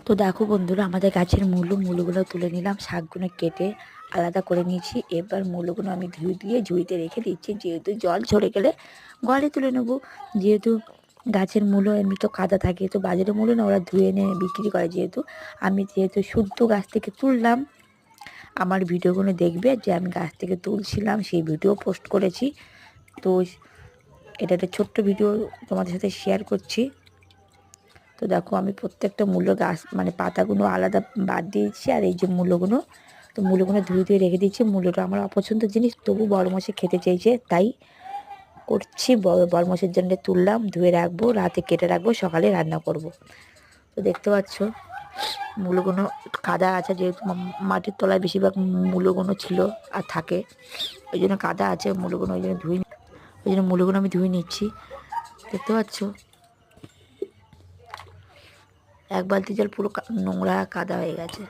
তো দেখো বন্ধুরা, আমাদের গাছের মূলগুলো তুলে নিলাম, শাকগুলো কেটে আলাদা করে নিয়েছি। এবার মূলগুলো আমি ধুয়ে দিয়ে ঝুড়িতে রেখে দিচ্ছি, যেহেতু জল ঝরে গেলে ঘরে তুলে নেবো। যেহেতু গাছের মূলো এমনি তো কাদা থাকে, তো বাজারে মূলো না ওরা ধুয়ে এনে বিক্রি করে। যেহেতু শুদ্ধ গাছ থেকে তুললাম, আমার ভিডিওগুলো দেখবে যে আমি গাছ থেকে তুলছিলাম, সেই ভিডিও পোস্ট করেছি। তো এটা একটা ছোট্ট ভিডিও তোমাদের সাথে শেয়ার করছি। তো দেখো, আমি প্রত্যেকটা মূলো গাছ পাতাগুলো আলাদা বাদ দিয়েছি, আর এই যে মূলোগুলো ধুয়ে ধুয়ে রেখে দিয়েছি। মূলোটা আমার অপছন্দের জিনিস, তবু বড় মশাই খেতে চেয়েছে তাই করছি। বড় মশাইয়ের জন্য তুললাম, ধুয়ে রাখবো, রাতে কেটে রাখবো, সকালে রান্না করব। তো দেখতে পাচ্ছ মূলোগুলো কাদা আছে, যেহেতু মাটির তলায় বেশিরভাগ মূলোগুলো ছিল আর থাকে, ওই জন্য কাদা আছে মূলোগুলো, ওই জন্য মূলোগুলো আমি ধুয়ে নিচ্ছি। দেখতে পাচ্ছ এক বালতি জল পুরো নোংরা কাদা হয়ে গেছে।